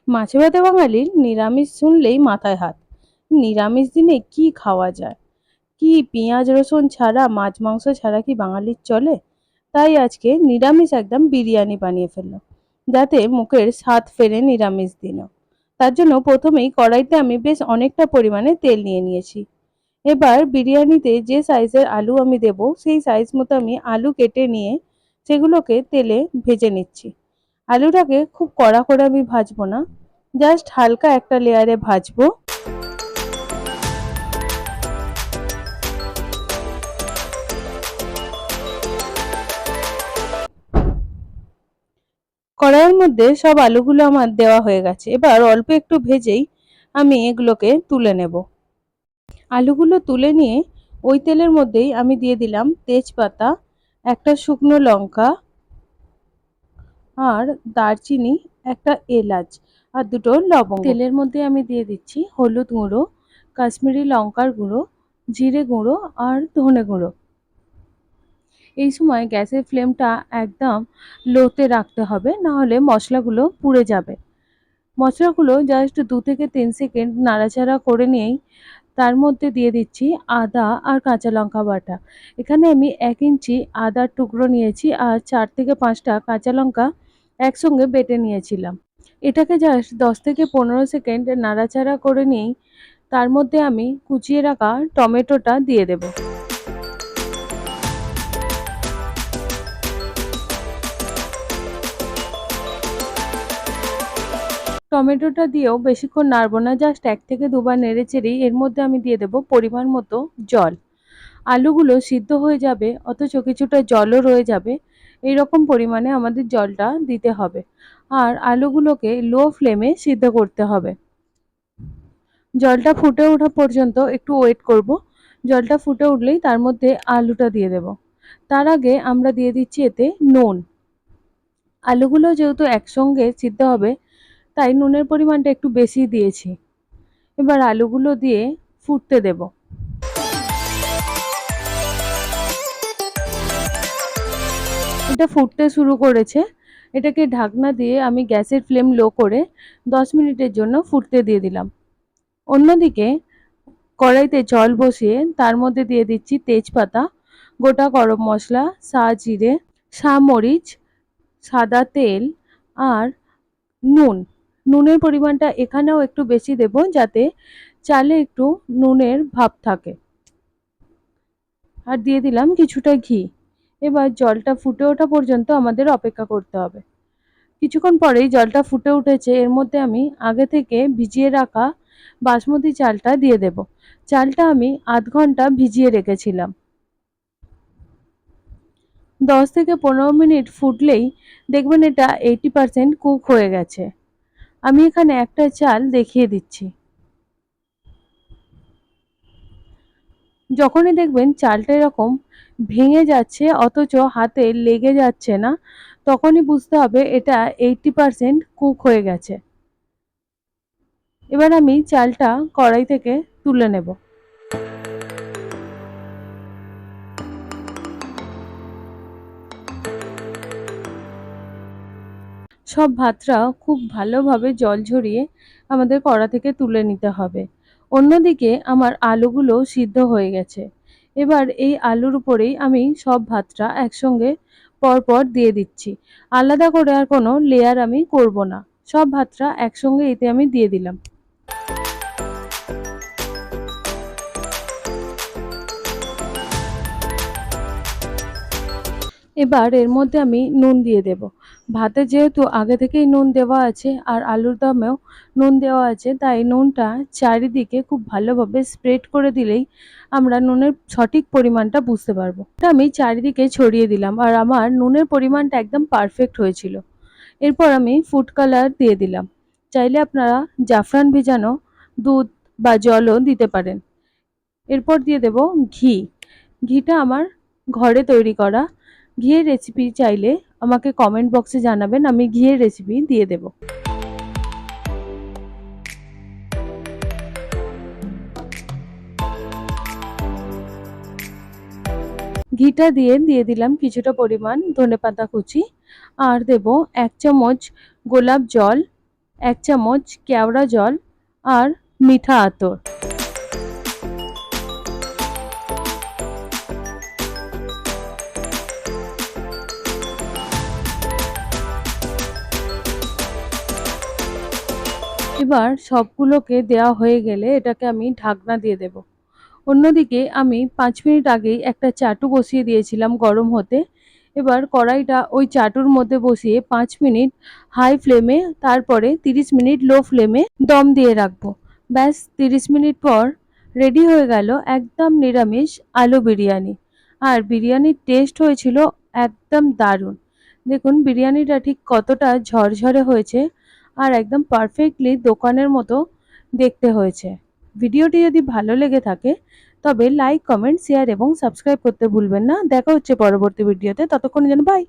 মাছে ভাতে বাঙালির নিরামিষ শুনলেই মাথায় হাত। নিরামিষ দিনে কি খাওয়া যায়? কি পেঁয়াজ রসুন ছাড়া, মাছ মাংস ছাড়া কি বাঙালির চলে? তাই আজকে নিরামিষ একদম বিরিয়ানি বানিয়ে ফেললাম, যাতে মুখের স্বাদ ফেরে নিরামিষ দিনও। তার জন্য প্রথমেই কড়াইতে আমি বেশ অনেকটা পরিমাণে তেল নিয়ে নিয়েছি। এবার বিরিয়ানিতে যে সাইজের আলু আমি দেব, সেই সাইজ মতো আমি আলু কেটে নিয়ে সেগুলোকে তেলে ভেজে নিচ্ছি। আলুটাকে খুব কড়া করে আমি ভাজবো না, জাস্ট হালকা একটা লেয়ারে ভাজবো। কড়াইয়ের মধ্যে সব আলুগুলো আমার দেওয়া হয়ে গেছে। এবার অল্প একটু ভেজেই আমি এগুলোকে তুলে নেব। আলুগুলো তুলে নিয়ে ওই তেলের মধ্যেই আমি দিয়ে দিলাম তেজপাতা, একটা শুকনো লঙ্কা, আর দারচিনি, একটা এলাচ, আর দুটো লবঙ্গ। তেলের মধ্যে আমি দিয়ে দিচ্ছি হলুদ গুঁড়ো, কাশ্মীরি লঙ্কার গুঁড়ো, জিরে গুঁড়ো আর ধনে গুঁড়ো। এই সময় গ্যাসের ফ্লেমটা একদম লোতে রাখতে হবে, না হলে মশলাগুলো পুড়ে যাবে। মশলাগুলো জাস্ট 2 থেকে 3 সেকেন্ড নাড়াচাড়া করে নিয়েই তার মধ্যে দিয়ে দিচ্ছি আদা আর কাঁচা লঙ্কা বাটা। এখানে আমি 1 ইঞ্চি আদার টুকরো নিয়েছি আর 4 থেকে 5টা কাঁচা লঙ্কা একসঙ্গে বেটে নিয়েছিলাম। এটাকে জাস্ট 10 থেকে 15 সেকেন্ড নাড়াচাড়া করে নিয়েই তার মধ্যে আমি কুচিয়ে রাখা টমেটোটা দিয়ে দেবো। টমেটোটা দিয়েও বেশিক্ষণ নাড়বো না, জাস্ট 1 থেকে 2 বার নেড়ে চেড়েই এর মধ্যে আমি দিয়ে দেবো পরিমাণ মতো জল। আলুগুলো সিদ্ধ হয়ে যাবে, অথচ কিছুটা জলও রয়ে যাবে, এইরকম পরিমাণে আমাদের জলটা দিতে হবে। আর আলুগুলোকে লো ফ্লেমে সিদ্ধ করতে হবে। জলটা ফুটে ওঠা পর্যন্ত একটু ওয়েট করব। জলটা ফুটে উঠলেই তার মধ্যে আলুটা দিয়ে দেব। তার আগে আমরা দিয়ে দিচ্ছি এতে নুন। আলুগুলো যেহেতু একসঙ্গে সিদ্ধ হবে, তাই নুনের পরিমাণটা একটু বেশি দিয়েছি। এবার আলুগুলো দিয়ে ফুটতে দেব। এটা ফুটতে শুরু করেছে। এটাকে ঢাকনা দিয়ে আমি গ্যাসের ফ্লেম লো করে 10 মিনিটের জন্য ফুটতে দিয়ে দিলাম। অন্যদিকে কড়াইতে জল বসিয়ে তার মধ্যে দিয়ে দিচ্ছি তেজপাতা, গোটা গরম মশলা, জিরে, মরিচ, সাদা তেল আর নুন। নুনের পরিমাণটা এখানেও একটু বেশি দেব, যাতে চালে একটু নুনের ভাব থাকে। আর দিয়ে দিলাম কিছুটা ঘি। এবার জলটা ফুটে ওঠা পর্যন্ত আমাদের অপেক্ষা করতে হবে। কিছুক্ষণ পরেই জলটা ফুটে উঠেছে। এর মধ্যে আমি আগে থেকে ভিজিয়ে রাখা বাসমতি চালটা দিয়ে দেব। চালটা আমি আধ ঘন্টা ভিজিয়ে রেখেছিলাম। 10 থেকে 15 মিনিট ফুটলেই দেখবেন এটা 80% কুক হয়ে গেছে। আমি এখানে একটা চাল দেখিয়ে দিচ্ছি। যখনই দেখবেন চালটা এরকম ভেঙে যাচ্ছে অথচ হাতে লেগে যাচ্ছে না, তখনই বুঝতে হবে এটা 80% কুক হয়ে গেছে। এবার আমি চালটা কড়াই থেকে তুলে নেব। সব ভাতটা খুব ভালোভাবে জল ঝরিয়ে আমাদের কড়া থেকে তুলে নিতে হবে। অন্যদিকে আমার আলুগুলো সিদ্ধ হয়ে গেছে। এবার এই আলুর উপরেই আমি সব ভাতটা একসঙ্গে পরপর দিয়ে দিচ্ছি। আলাদা করে আর কোনো লেয়ার আমি করব না। সব ভাতটা একসঙ্গে এতে আমি দিয়ে দিলাম। এবার এর মধ্যে আমি নুন দিয়ে দেব। ভাতে যেহেতু আগে থেকেই নুন দেওয়া আছে আর আলুর দমেও নুন দেওয়া আছে, তাই নুনটা চারিদিকে খুব ভালোভাবে স্প্রেড করে দিলেই আমরা নুনের সঠিক পরিমাণটা বুঝতে পারবো। এটা আমি চারিদিকে ছড়িয়ে দিলাম আর আমার নুনের পরিমাণটা একদম পারফেক্ট হয়েছিল। এরপর আমি ফুড কালার দিয়ে দিলাম। চাইলে আপনারা জাফরান ভেজানো দুধ বা জলও দিতে পারেন। এরপর দিয়ে দেব ঘি। ঘিটা আমার ঘরে তৈরি করা। ঘিয়ের রেসিপি চাইলে আমাকে কমেন্ট বক্সে জানাবেন, আমি ঘিয়ের রেসিপি দিয়ে দেব। ঘিটা দিয়ে দিলাম কিছুটা পরিমাণ ধনেপাতা কুচি, আর দেব 1 চামচ গোলাপ জল, 1 চামচ কেওড়া জল আর মিঠা আতর। এবার সবগুলোকে দেওয়া হয়ে গেলে এটাকে আমি ঢাকনা দিয়ে দেব। অন্যদিকে আমি 5 মিনিট আগেই একটা চাটু বসিয়ে দিয়েছিলাম গরম হতে। এবার কড়াইটা ওই চাটুর মধ্যে বসিয়ে 5 মিনিট হাই ফ্লেমে, তারপরে 30 মিনিট লো ফ্লেমে দম দিয়ে রাখবো। ব্যাস 30 মিনিট পর রেডি হয়ে গেল একদম নিরামিষ আলু বিরিয়ানি। আর বিরিয়ানির টেস্ট হয়েছিল একদম দারুণ। দেখুন বিরিয়ানিটা ঠিক কতটা ঝরঝরে হয়েছে আর একদম পারফেক্টলি দোকানের মতো দেখতে হয়েছে। ভিডিওটি যদি ভালো লেগে থাকে তবে লাইক, কমেন্ট, শেয়ার এবং সাবস্ক্রাইব করতে ভুলবেন না। দেখা হচ্ছে পরবর্তী ভিডিওতে। ততক্ষণের জন্য বাই।